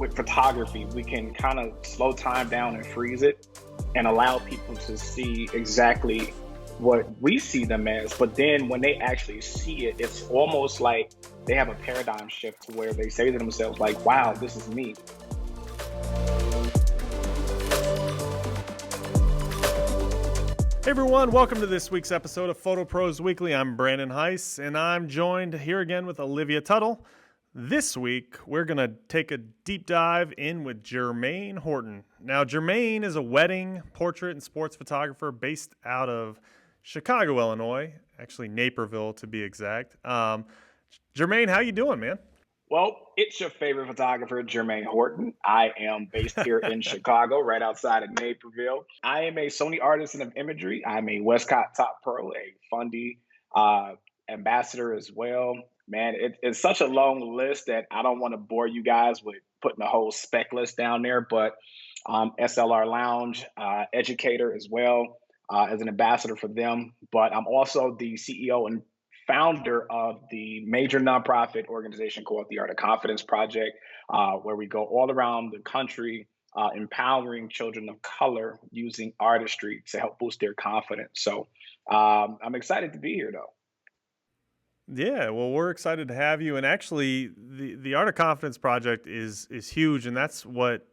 with photography, we can kind of slow time down and freeze it and allow people to see exactly what we see them as. But then when they actually see it, it's almost like they have a paradigm shift to where they say to themselves, like, wow, this is me. Hey everyone, welcome to this week's episode of Photo Pros Weekly. I'm Brandon Heiss, and I'm joined here again with Olivia Tuttle. This week, we're going to take a deep dive in with Jermaine Horton. Now, Jermaine is a wedding, portrait, and sports photographer based out of Chicago, Illinois, actually Naperville to be exact. Jermaine, how you doing, man? Well, it's your favorite photographer, Jermaine Horton. I am based here in Chicago, right outside of Naperville. I am a Sony artisan of imagery. I'm a Westcott Top Pro, a Fundy ambassador as well. Man, it's such a long list that I don't want to bore you guys with putting a whole spec list down there, but SLR Lounge, educator as well, as an ambassador for them. But I'm also the CEO and founder of the major nonprofit organization called the Art of Confidence Project, where we go all around the country empowering children of color using artistry to help boost their confidence. So I'm excited to be here, though. Yeah, well, we're excited to have you. And actually, the Art of Confidence Project is huge, and that's what,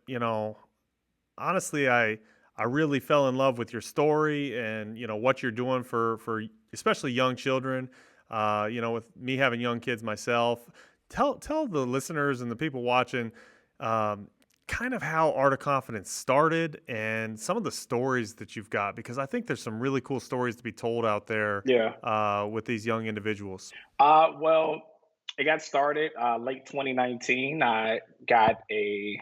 honestly, I really fell in love with your story and, what you're doing for especially young children. With me having young kids myself, tell the listeners and the people watching kind of how Art of Confidence started and some of the stories that you've got, because I think there's some really cool stories to be told out there with these young individuals. Well, it got started late 2019. I got a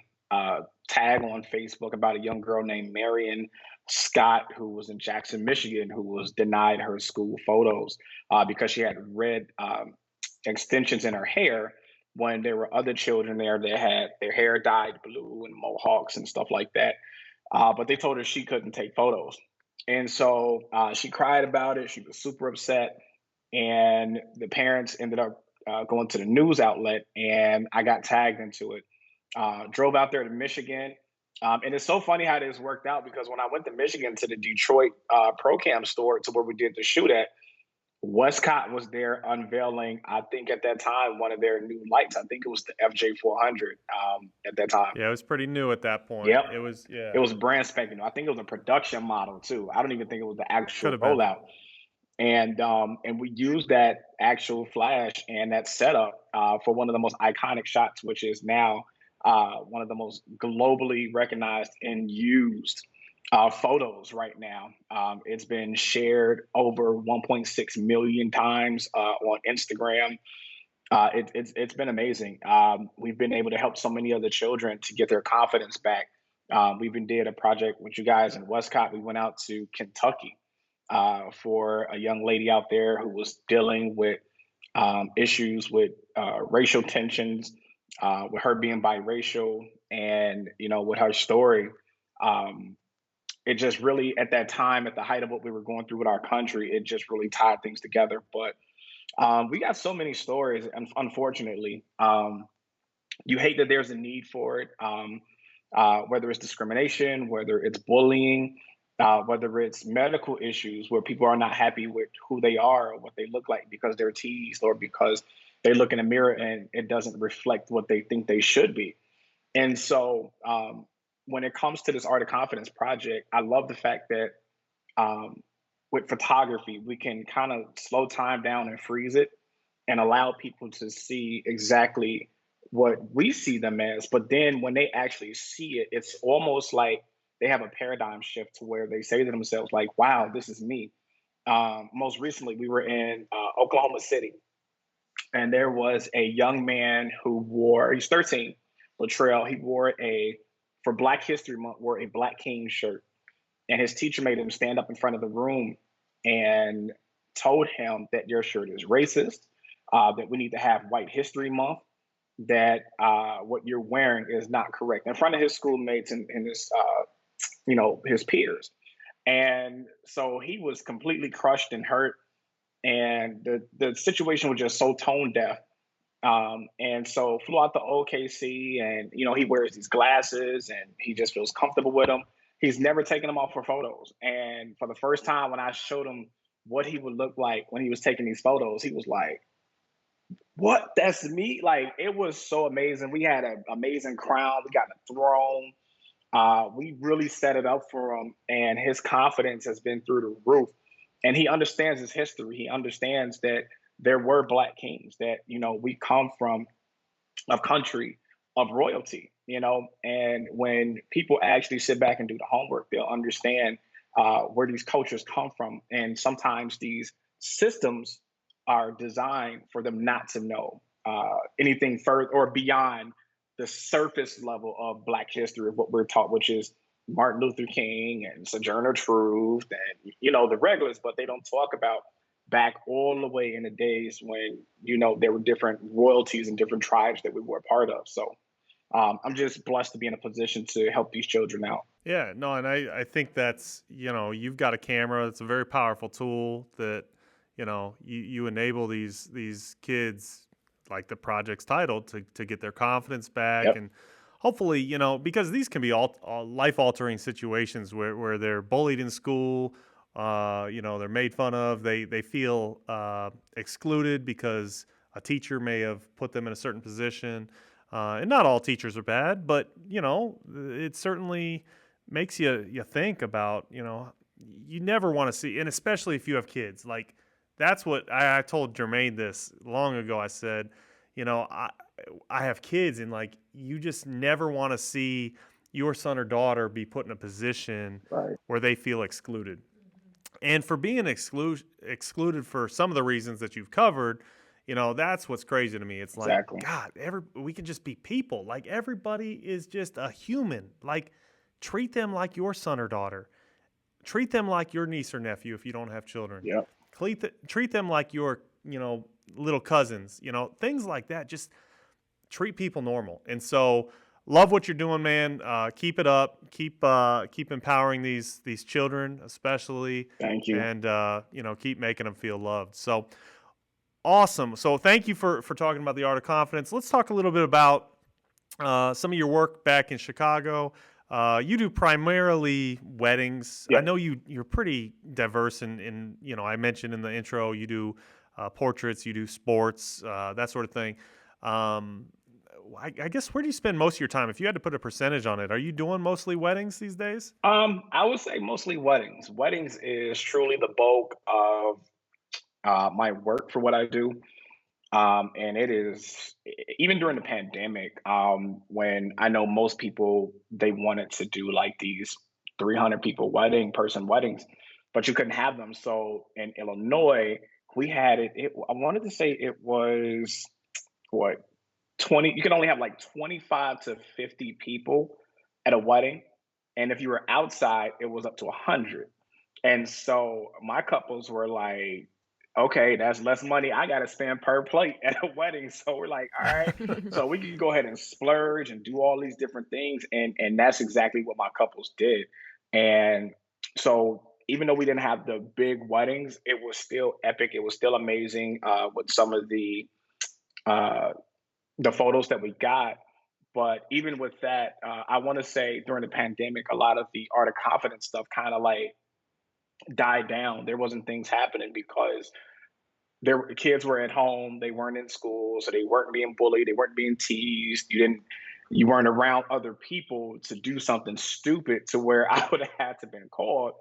tag on Facebook about a young girl named Marion Scott, who was in Jackson, Michigan, who was denied her school photos because she had red extensions in her hair when there were other children there that had their hair dyed blue and mohawks and stuff like that. But they told her she couldn't take photos. And so she cried about it. She was super upset. And the parents ended up going to the news outlet, and I got tagged into it. Drove out there to Michigan. And it's so funny how this worked out, because when I went to Michigan to the Detroit ProCam store to where we did the shoot at, Westcott was there unveiling, I think at that time, one of their new lights. I think it was the FJ400 at that time. Yeah, it was pretty new at that point. Yep. It was, yeah. It was brand spanking new. I think it was a production model too. I don't even think it was the actual Could have been. rollout. And we used that actual flash and that setup for one of the most iconic shots, which is now one of the most globally recognized and used photos right now. It's been shared over 1.6 million times on Instagram. It's been amazing. We've been able to help so many other children to get their confidence back. We even did a project with you guys in Westcott. We went out to Kentucky for a young lady out there who was dealing with issues with racial tensions, with her being biracial, and with her story. It just really, at that time, at the height of what we were going through with our country, it just really tied things together. But we got so many stories, and unfortunately, you hate that there's a need for it, whether it's discrimination, whether it's bullying, whether it's medical issues where people are not happy with who they are or what they look like because they're teased, or because they look in a mirror and it doesn't reflect what they think they should be. And so when it comes to this Art of Confidence project, I love the fact that with photography, we can kind of slow time down and freeze it and allow people to see exactly what we see them as. But then when they actually see it, it's almost like they have a paradigm shift to where they say to themselves, like, wow, this is me. Most recently, we were in Oklahoma City, and there was a young man who he's 13, Latrell. He for Black History Month, wore a Black King shirt. And his teacher made him stand up in front of the room and told him that your shirt is racist, that we need to have White History Month, that what you're wearing is not correct, in front of his schoolmates and his peers. And so he was completely crushed and hurt. And the situation was just so tone deaf And so flew out to OKC, and he wears these glasses and he just feels comfortable with them. He's never taken them off for photos. And for the first time, when I showed him what he would look like when he was taking these photos, he was like, "What? That's me!" Like, it was so amazing. We had an amazing crown. We got a throne. We really set it up for him, and his confidence has been through the roof. And he understands his history. He understands that there were Black kings. That we come from a country of royalty. And when people actually sit back and do the homework, they'll understand where these cultures come from. And sometimes these systems are designed for them not to know anything further or beyond the surface level of Black history of what we're taught, which is Martin Luther King and Sojourner Truth and the regulars, but they don't talk about back all the way in the days when there were different royalties and different tribes that we were a part of. So I'm just blessed to be in a position to help these children out. Yeah, no, and I think that's, you've got a camera. It's a very powerful tool that, you enable these kids, like the project's titled, to get their confidence back. Yep. And hopefully, because these can be all life altering situations where they're bullied in school, they're made fun of, they feel excluded because a teacher may have put them in a certain position. And not all teachers are bad, but it certainly makes you think about, you never want to see, and especially if you have kids. Like, that's what I told Jermaine this long ago. I said, I have kids, and like, you just never want to see your son or daughter be put in a position Right. where they feel excluded. And for being excluded for some of the reasons that you've covered, that's what's crazy to me. It's like, Exactly. God, we can just be people. Like, everybody is just a human. Like, treat them like your son or daughter. Treat them like your niece or nephew if you don't have children. Yep. Treat them like your, little cousins. Things like that. Just treat people normal. And so, love what you're doing, man. Keep it up. Keep empowering these children, especially, Thank you. and keep making them feel loved. So awesome. So thank you for talking about the art of confidence. Let's talk a little bit about some of your work back in Chicago. You do primarily weddings. I Yep. know you're pretty diverse in I mentioned in the intro, you do portraits, you do sports, that sort of thing. Um, I guess, where do you spend most of your time? If you had to put a percentage on it, are you doing mostly weddings these days? I would say mostly weddings. Weddings is truly the bulk of my work for what I do. And it is even during the pandemic, when I know most people they wanted to do like these 300 people person weddings, but you couldn't have them. So in Illinois, we had I wanted to say it was what 20. You can only have like 25 to 50 people at a wedding, and if you were outside, it was up to 100. And so my couples were like, okay, that's less money I got to spend per plate at a wedding. So we're like, all right, so we can go ahead and splurge and do all these different things. And that's exactly what my couples did. And so even though we didn't have the big weddings, it was still epic. It was still amazing with some of uh, the photos that we got. But even with that, I want to say during the pandemic, a lot of the art of confidence stuff kind of like died down. There wasn't things happening because kids were at home, they weren't in school, so they weren't being bullied, they weren't being teased. You weren't around other people to do something stupid to where I would have had to been called.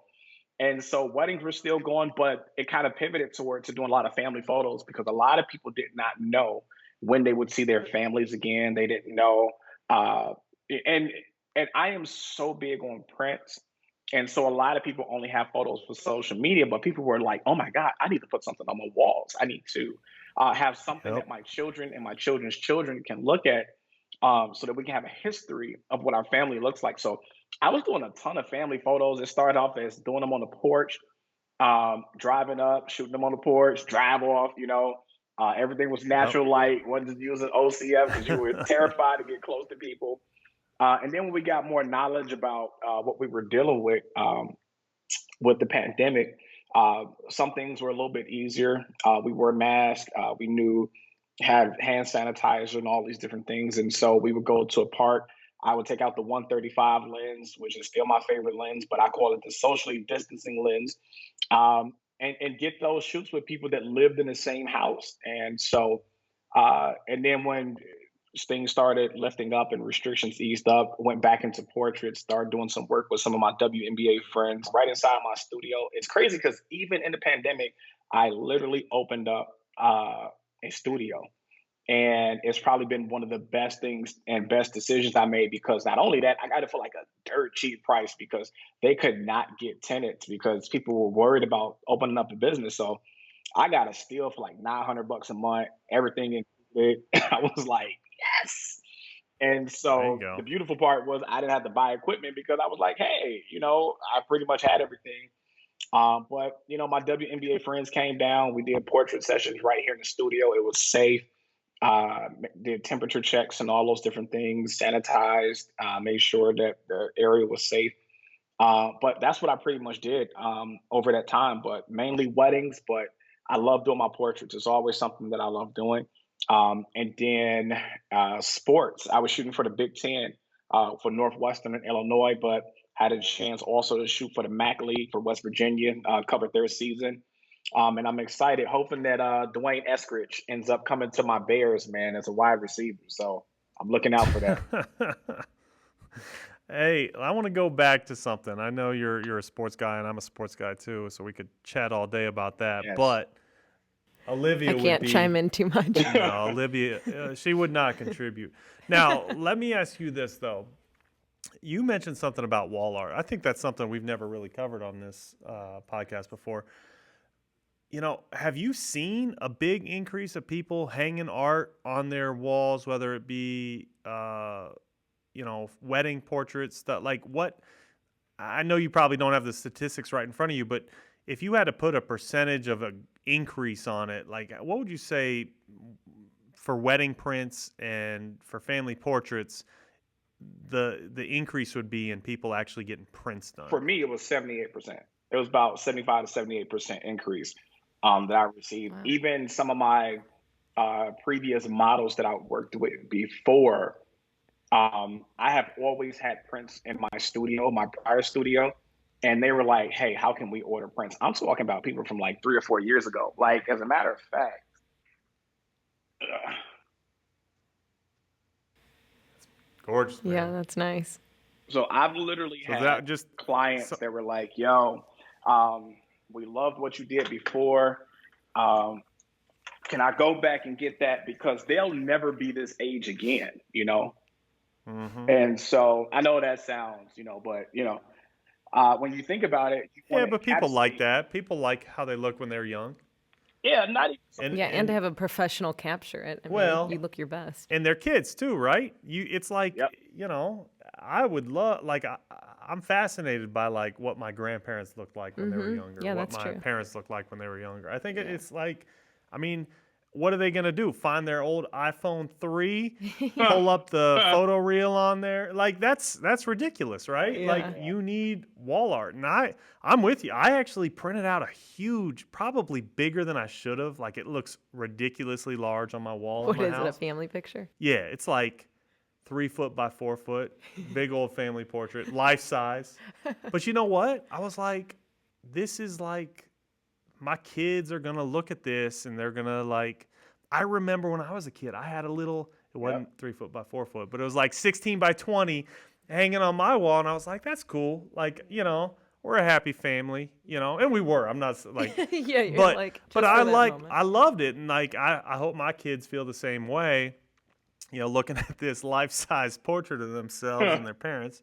And so weddings were still going, but it kind of pivoted towards to doing a lot of family photos because a lot of people did not know when they would see their families again. They didn't know, uh, and and I am so big on prints, and so a lot of people only have photos for social media. But people were like, "Oh my God, I need to put something on my walls. I need to have something Yep. that my children and my children's children can look at, so that we can have a history of what our family looks like." So I was doing a ton of family photos. It started off as doing them on the porch, driving up, shooting them on the porch, drive off. Everything was Yep. natural light. Wasn't using OCF because you were terrified to get close to people. And then when we got more knowledge about what we were dealing with the pandemic, some things were a little bit easier. We wore masks. We knew had hand sanitizer and all these different things. And so we would go to a park. I would take out the 135 lens, which is still my favorite lens, but I call it the socially distancing lens, and get those shoots with people that lived in the same house. And so, and then when things started lifting up and restrictions eased up, went back into portraits, started doing some work with some of my WNBA friends right inside my studio. It's crazy because even in the pandemic, I literally opened up a studio, and it's probably been one of the best things and best decisions I made, because not only that, I got it for like a dirt cheap price because they could not get tenants because people were worried about opening up a business. So I got a steal for like $900 a month, everything included. I was like, yes. And There you so the go. beautiful part was I didn't have to buy equipment because I was like, hey, I pretty much had everything. But my WNBA friends came down. We did portrait sessions right here in the studio. It was safe. Did temperature checks and all those different things, sanitized, made sure that the area was safe. But that's what I pretty much did over that time, but mainly weddings. But I love doing my portraits. It's always something that I love doing. And then sports. I was shooting for the Big Ten for Northwestern in Illinois, but had a chance also to shoot for the MAC League for West Virginia, covered their season. And I'm excited, hoping that Dwayne Eskridge ends up coming to my Bears, man, as a wide receiver. So I'm looking out for that. Hey, I want to go back to something. I know you're a sports guy and I'm a sports guy too, so we could chat all day about that. Yes. But I Olivia would can't be chime in too much. no, Olivia. She would not contribute. Now, let me ask you this though. You mentioned something about wall art. I think that's something we've never really covered on this podcast before. Have you seen a big increase of people hanging art on their walls, whether it be, wedding portraits, stuff like what? I know you probably don't have the statistics right in front of you, but if you had to put a percentage of an increase on it, like what would you say for wedding prints and for family portraits, the increase would be in people actually getting prints done? For me, it was 78%. It was about 75 to 78% increase that I received. Wow. Even some of my previous models that I worked with before, I have always had prints in my studio, my prior studio, and they were like, "Hey, how can we order prints?" I'm talking about people from like 3 or 4 years ago. Like, as a matter of fact, Gorgeous, Yeah, man. that's nice. so I've literally So had that just clients so, that were like, "Yo, we loved what you did before. Um, can I go back and get that? Because they'll never be this age again." hmm And so I know that sounds, but when you think about it, you want Yeah, to but people like encapsulate. that. People like how they look when they're young. Yeah, not even so And Yeah, and to and have a professional capture it. I mean, well, you look your best. and they're kids too, right? It's like, Yep. I would love like I'm fascinated by like what my grandparents looked like when they were younger, Yeah, what that's my true. parents looked like when they were younger. I think Yeah. it's like, I mean, what are they gonna do? Find their old iPhone 3, Yeah. pull up the photo reel on there? Like that's ridiculous, right? Like Yeah. you need wall art, and I'm with you. I actually printed out a huge, probably bigger than I should have. Like it looks ridiculously large on my wall in What my is it, a house. family picture? Yeah, it's like 3 foot by 4 foot, big old family portrait, life size. But you know what? I was like, this is like, my kids are gonna look at this and they're gonna like. I remember when I was a kid, I had a little. It wasn't Yep. 3 foot by 4 foot, but it was like 16 by 20, hanging on my wall, and I was like, that's cool. Like we're a happy family, and we were. I'm not like, Yeah, you're but like, but just for that I moment. loved it, and like I hope my kids feel the same way, looking at this life-size portrait of themselves and their parents,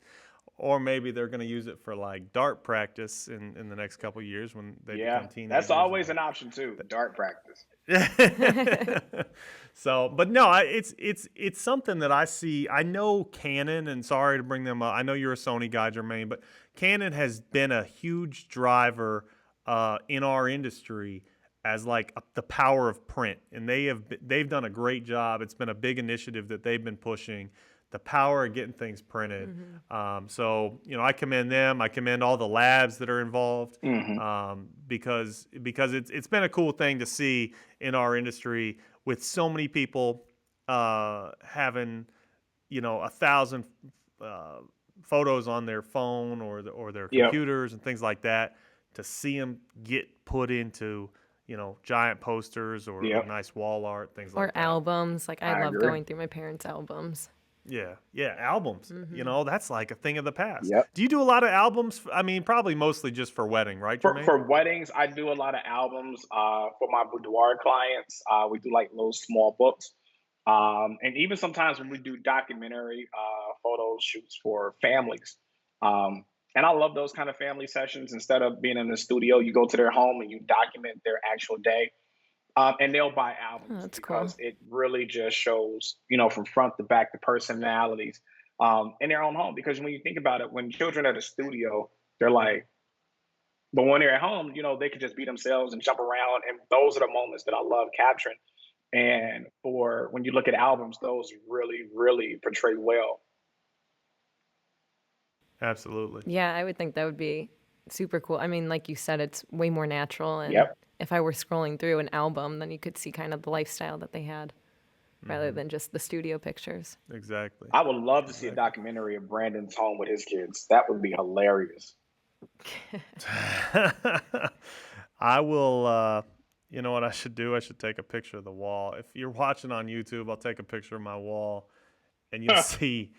or maybe they're going to use it for like dart practice in the next couple of years when they Yeah, become that's teenagers and always an option too. Dart practice. so, but no, it's something that I see. I know Canon, and sorry to bring them up. I know you're a Sony guy, Jermaine, but Canon has been a huge driver in our industry as like the power of print, and they've done a great job. It's been a big initiative that they've been pushing. The power of getting things printed. So I commend them. I commend all the labs that are involved Hmm. because it's been a cool thing to see in our industry with so many people having, 1,000 photos on their phone or their Yep. computers and things like that, to see them get put into, giant posters or Yep. nice wall art, things Or like that. albums. Like I I love agree. going through my parents' albums. Yeah, albums. That's like a thing of the past. Yep. Do you do a lot of albums? I mean, probably mostly just for wedding, right, Jermaine? For weddings, I do a lot of albums. For my boudoir clients, we do like little small books. And even sometimes when we do documentary photo shoots for families. Um, and I love those kind of family sessions. Instead of being in the studio, you go to their home and you document their actual day. And they'll buy Oh, albums that's cool. because it really just shows, from front to back, the personalities in their own home. Because when you think about it, when children are at a studio, they're like, but when they're at home, they can just be themselves and jump around. And those are the moments that I love capturing. And for when you look at albums, those really, really portray well. Absolutely. Yeah, I would think that would be super cool. I mean, like you said, it's way more natural. And Yep. if I were scrolling through an album, then you could see kind of the lifestyle that they had rather than just the studio pictures. Exactly. I would love to see a Exactly. documentary of Brandon's home with his kids. That would be hilarious. I will. You know what I should do? I should take a picture of the wall. If you're watching on YouTube, I'll take a picture of my wall, and you'll see.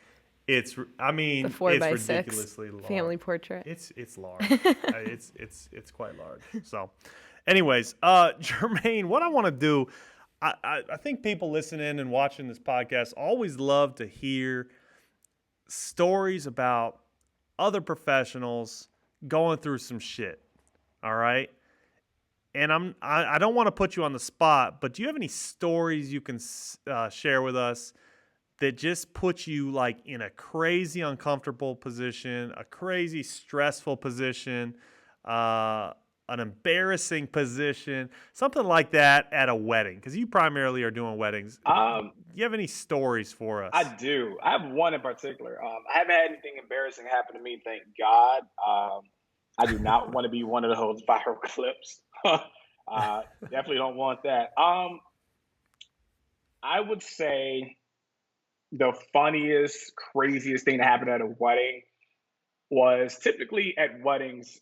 I mean, The four it's by six ridiculously large. family portrait. It's large. It's quite large. So, anyways, Jermaine, what I want to do, I think people listening and watching this podcast always love to hear stories about other professionals going through some shit. All right. And I don't want to put you on the spot, but do you have any stories you can share with us that just put you like in a crazy uncomfortable position, a crazy stressful position, an embarrassing position, something like that at a wedding? Because you primarily are doing weddings. Um, Do you have any stories for I us? do. I have one in particular. I haven't had anything embarrassing happen to me, thank God. I do not want to be one of those viral clips. Definitely don't want that. I would say the funniest, craziest thing that happened at a wedding was typically at weddings,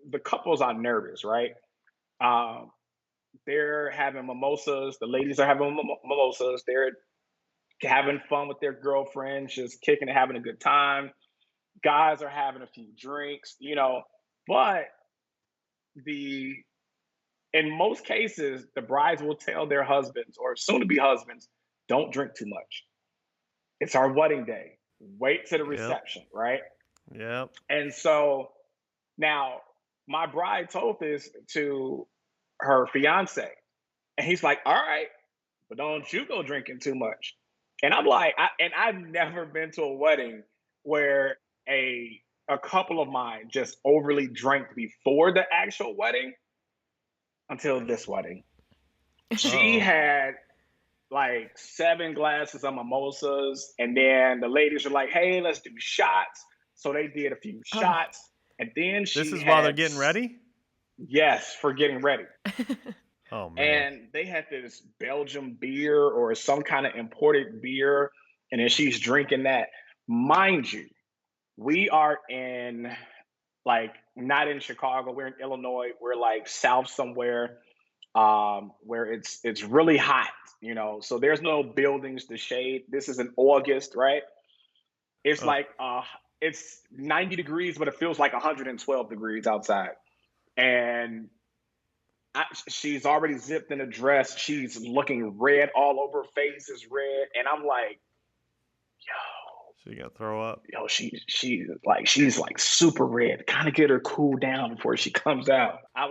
the couples are nervous, right? Um, they're having mimosas. The ladies are having mimosas. They're having fun with their girlfriends, just kicking and having a good time. Guys are having a few drinks, but the in most cases, the brides will tell their husbands or soon to be husbands, don't drink too much. It's our wedding day. Wait to the Yep. reception, right? Yep. And so now my bride told this to her fiance, and he's like, all right, but don't you go drinking too much. And I'm like, and I've never been to a wedding where a couple of mine just overly drank before the actual wedding until this wedding. She Uh-oh. had like 7 glasses of mimosas, and then the ladies were like, "Hey, let's do shots." So they did a few Oh, shots, and then This she is while they're had getting ready? yes for getting ready. Oh, man. And they had this Belgian beer or some kind of imported beer, and then she's drinking that. Mind you, we are in like not in Chicago. We're in Illinois. We're like south somewhere, where it's really hot. So there's no buildings to shade. This is in August, right? It's Oh, like it's 90 degrees, but it feels like 112 degrees outside. And she's already zipped in a dress. She's looking red all over. Her face is red, and I'm like, so you got to throw up? she's like super red. Kind of get her cool down before she comes out. I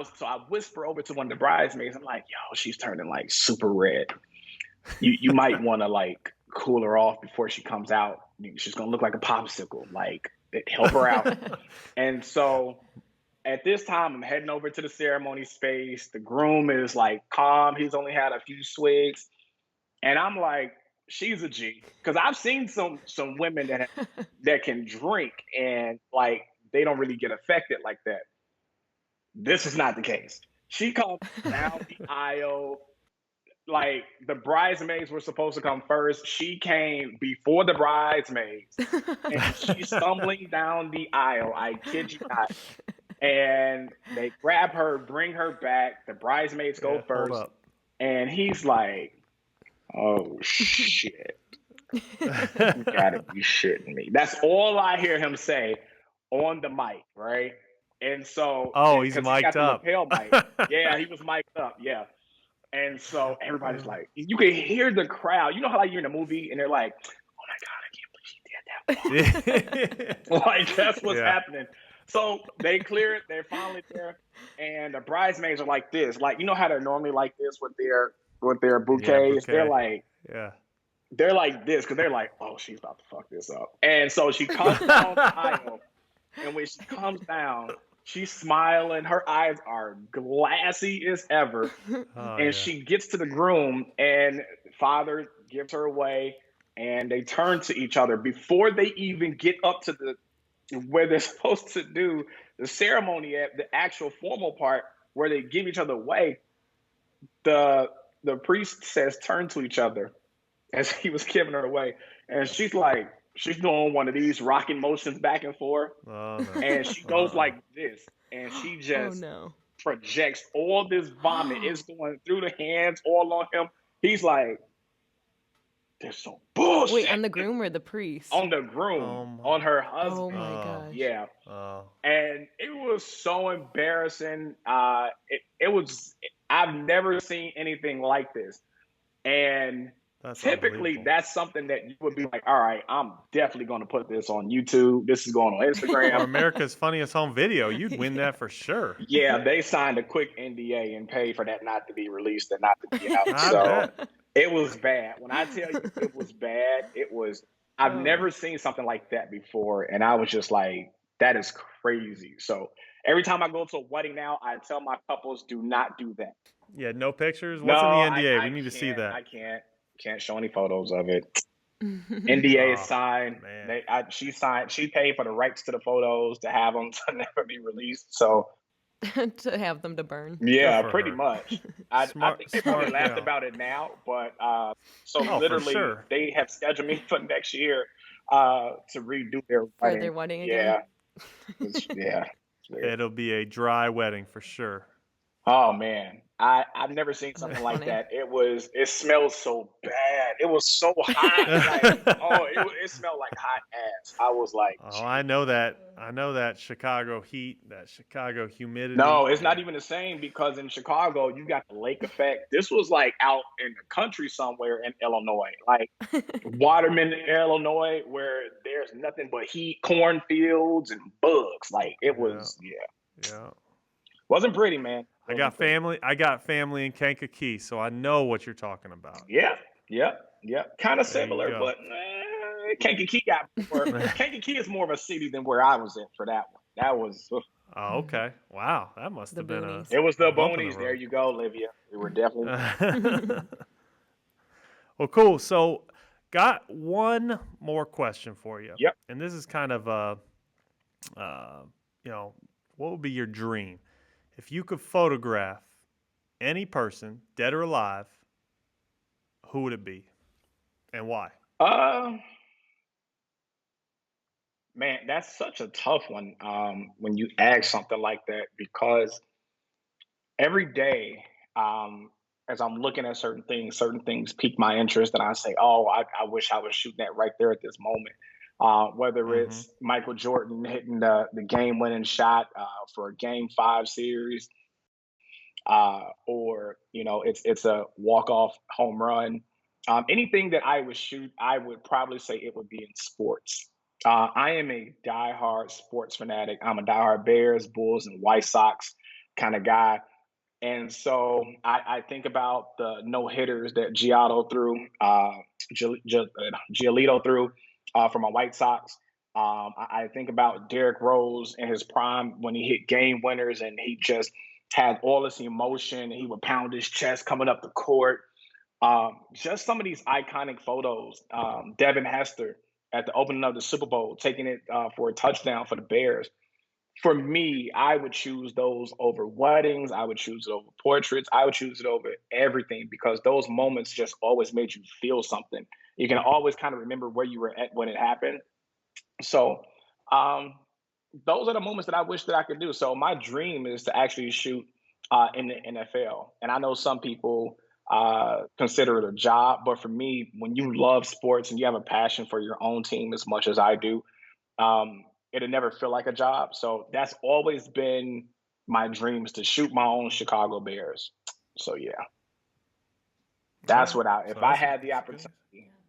whisper over to one of the bridesmaids. I'm like, yo, she's turning like super red. You might want to like cool her off before she comes out. She's gonna look like a popsicle. Like help her out. And so at this time, I'm heading over to the ceremony space. The groom is like calm. He's only had a few swigs, and I'm like, she's a G. Because I've seen some women that can drink and like they don't really get affected like that. This is not the case. She comes down the aisle like the bridesmaids were supposed to come first. She came before the bridesmaids, and she's stumbling down the aisle. I kid you not. And they grab her, bring her back. The bridesmaids go Yeah, hold first, up. and he's like, "Oh shit, you gotta be shitting me." That's all I hear him say on the mic, right? And so, Oh, he's because he mic'd got the up. lapel mic, yeah, he was mic'd up, yeah. And so everybody's like, you can hear the crowd. You know how like you're in a movie and they're like, "Oh my god, I can't believe she did that." Yeah. Like that's what's Yeah. happening. So they clear it. They're finally there, and the bridesmaids are like this. Like you know how they're normally like this with their Yeah, bouquets. bouquet. Yeah. They're like this because they're like, "Oh, she's about to fuck this up." And so she comes down the aisle, and when she comes down, she's smiling. Her eyes are glassy as ever. Oh And yeah. she gets to the groom, and father gives her away, and they turn to each other before they even get up to the where they're supposed to do the ceremony at the actual formal part where they give each other away. The the priest says, "Turn to each other," as he was giving her away, and she's doing one of these rocking motions back and forth, Oh no. and she goes like this, and she Oh just no. projects all this vomit. It's going through the hands all on him. He's like, "There's some bullshit." Wait, on the groom or the priest? On the groom, Oh my. on her Oh husband. my Oh. gosh. Yeah. Oh. And it was so embarrassing. It was, I've never seen anything like this. And That's typically unbelievable. that's something that you would be like, all right, I'm definitely going to put this on YouTube. This is going on Or Instagram. America's Funniest Home Video. You'd win Yeah. that for sure. Yeah, they signed a quick NDA and paid for that not to be released and not to be out. I So bet. it was bad. When I tell you it was bad, it was, I've Oh. never seen something like that before. And I was just like, that is crazy. So every time I go to a wedding now, I tell my couples, do not do that. Yeah, no pictures. No, What's in the I, NDA? We I need to see can't. that. I can't show any photos of it. NDA is Oh signed. man. She signed. She paid for the rights to the photos to have them to never be released. So To have them to burn. Good yeah, for pretty her. much. I think they probably Smart laughed gal. about it now, but so Oh, for literally sure. they have scheduled me for next year to redo their For wedding. their wedding Yeah, again. yeah. It'll be a dry wedding for sure. Oh man, I've never seen That's something like funny. that. It smelled so bad. It was so hot. Like it smelled like hot ass. I was like, Oh, I "Gee." know that. I know that Chicago heat, that Chicago humidity. No, it's not Yeah. even the same because in Chicago you got the lake effect. This was like out in the country somewhere in Illinois, like Waterman, Illinois, where there's nothing but heat, cornfields, and bugs. Like it Yeah. was, yeah, Yeah. wasn't pretty, man. I got Wasn't pretty. family. I got family in Kankakee, so I know what you're talking about. Yeah, yeah, yeah. Kind of There you similar, go. but Kankakee got more. Kankakee is more of a city than where I was at for that one. That was Oh, okay. Wow, that must The have been boonies. it was a the bump in the boonies. There road. you go, Olivia. We were definitely Well, cool. So, got one more question for you, yep. and this is kind of uh, what would be your dream if you could photograph any person, dead or alive? Who would it be, and why? Uh, Man, that's such a tough one. When you ask something like that, because every day, um, as I'm looking at certain things pique my interest, and I say, "Oh, I wish I was shooting that right there at this moment." Whether Mm-hmm. it's Michael Jordan hitting the game-winning shot for a Game 5 series, or it's a walk-off home run. Anything that I would shoot, I would probably say it would be in sports. I am a diehard sports fanatic. I'm a diehard Bears, Bulls, and White Sox kind of guy. And so I think about the no hitters that Giolito threw for my White Sox. I think about Derrick Rose in his prime when he hit game winners and he just had all this emotion. He would pound his chest coming up the court. Just some of these iconic photos. Devin Hester at the opening of the Super Bowl taking it for a touchdown for the Bears. For me, I would choose those over weddings. I would choose it over portraits. I would choose it over everything because those moments just always made you feel something. You can always kind of remember where you were at when it happened. So, um, those are the moments that I wish that I could do. So my dream is to actually shoot in the NFL. And I know some people consider it a job, but for me, when you love sports and you have a passion for your own team as much as I do, um, it'll never feel like a job. So that's always been my dreams to shoot my own Chicago Bears. So yeah, that's Okay. what I. So If I that's had the that's good.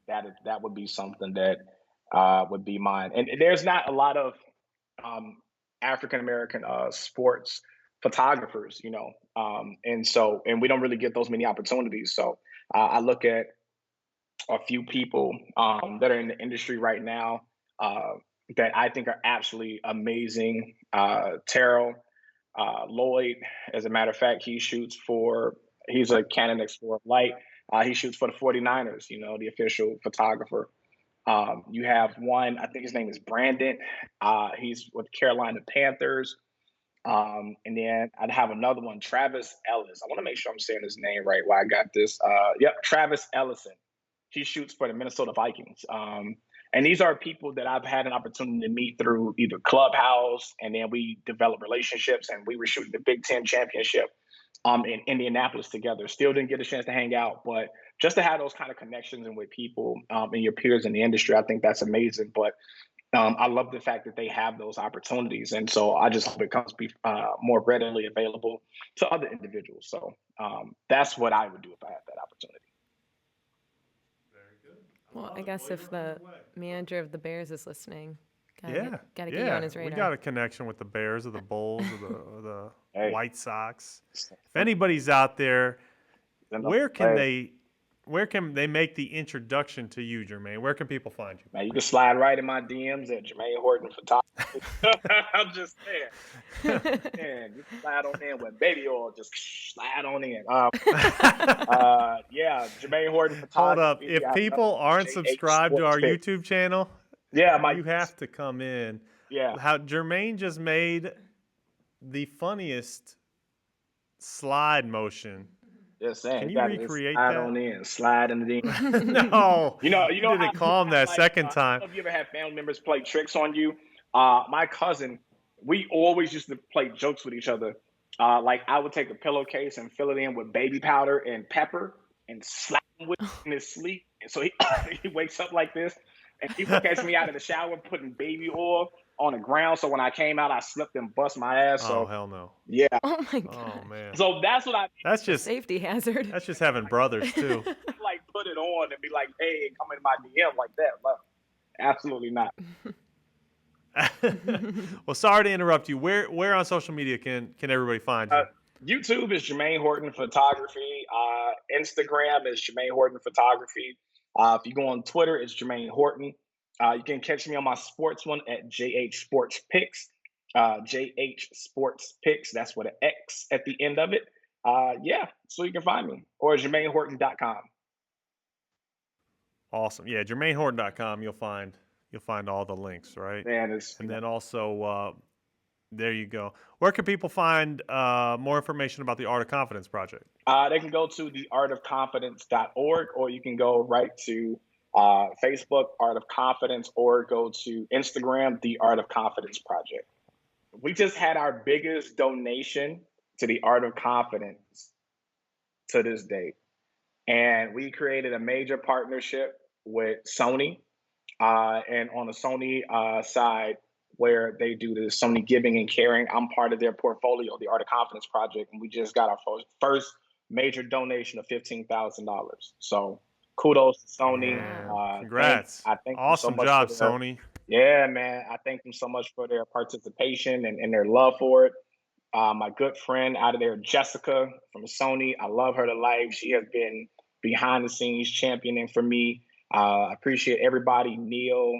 opportunity, that would be something that would be mine. And there's not a lot of um, African American sports photographers, and we don't really get those many opportunities. So I look at a few people that are in the industry right now uh, that I think are absolutely amazing. Terrell Lloyd, as a matter of fact, he's a Canon Explorer Light. He shoots for the 49ers, the official photographer. You have one, I think his name is Brandon. He's with Carolina Panthers. And then I'd have another one, Travis Ellis. I want to make sure I'm saying his name right while I got this. Yep, Travis Ellison. He shoots for the Minnesota Vikings. And these are people that I've had an opportunity to meet through either Clubhouse, and then we developed relationships, and we were shooting the Big Ten championship in Indianapolis together. Still didn't get a chance to hang out, but just to have those kind of connections and with people and your peers in the industry, I think that's amazing. But I love the fact that they have those opportunities, and so I just hope it comes more readily available to other individuals. So that's what I would do if I had that opportunity. Very good. I Well, love I it. guess Well, if you're on the your way. manager of the Bears is listening, Yeah, gotta get you on yeah. his We radar. got a connection with the Bears or the Bulls or the Hey, White Sox. send If anybody's out there, them where can away. they where can they make the introduction to you, Jermaine? Where can people find you? Man, you can slide right in my DMs at Jermaine Horton Photography. I'm just saying, you can slide on in with baby oil, just slide on in. Yeah, Jermaine Horton Hold up. Photography. If I have another people one, aren't JH subscribed to Sports our Pick. YouTube channel, Yeah, you have to come in. yeah, How Jermaine just made the funniest slide motion. just saying, Can you you got to just recreate slide that? on in, slide in the DM. No, You you know did how it you calm have that like second I time. don't know if you ever had family members play tricks on you. My cousin, we always used to play jokes with each other. Like I would take a pillowcase and fill it in with baby powder and pepper and slap him with it in his sleep. And so he he wakes up like this, and he would catch me out of the shower putting baby oil on the ground. So when I came out, I slipped and bust my ass. Oh So hell no. yeah, Oh my Oh gosh, man. so that's what I mean. That's a just safety hazard. that's just having brothers too. Like put it on and be like, hey, come in my DM like that. But absolutely not. Well, sorry to interrupt you. Where on social media can everybody find Uh, you? YouTube is Jermaine Horton Photography. Instagram is Jermaine Horton Photography. If you go on Twitter, it's Jermaine Horton. You can catch me on my sports one at JH Sports Picks. JH Sports Picks. That's with an X at the end of it. Yeah, so you can find me or JermaineHorton.com. Awesome. Yeah, JermaineHorton.com. You'll find all the links, right? And it's And then also there you go. Where can people find more information about the Art of Confidence project? They can go to theartofconfidence.org, or you can go right to Facebook, Art of Confidence, or go to Instagram, The Art of Confidence Project. We just had our biggest donation to the Art of Confidence to this date. And we created a major partnership with Sony. And on the Sony side, where they do the Sony Giving and Caring, I'm part of their portfolio, the Art of Confidence Project. And we just got our first major donation of $15,000. So kudos to Sony. Man, Wow. congrats. I thank them so Awesome much for job, their Sony. yeah, man. I thank them so much for their participation and their love for it. My good friend out of there, Jessica from Sony. I love her to life. She has been behind the scenes championing for me. I appreciate everybody, Neil,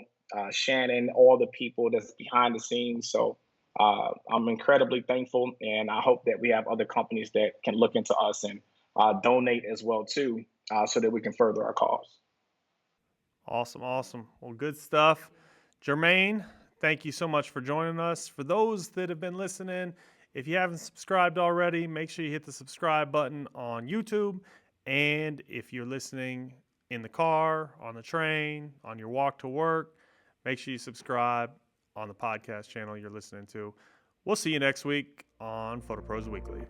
Shannon, all the people that's behind the scenes. So I'm incredibly thankful, and I hope that we have other companies that can look into us and donate as well too, so that we can further our cause. Awesome, awesome. Well, good stuff. Jermaine, Thank you so much for joining us. For those that have been listening, if you haven't subscribed already, make sure you hit the subscribe button on YouTube. And if you're listening in the car, on the train, on your walk to work, make sure you subscribe on the podcast channel you're listening to. We'll see you next week on Photo Pros Weekly.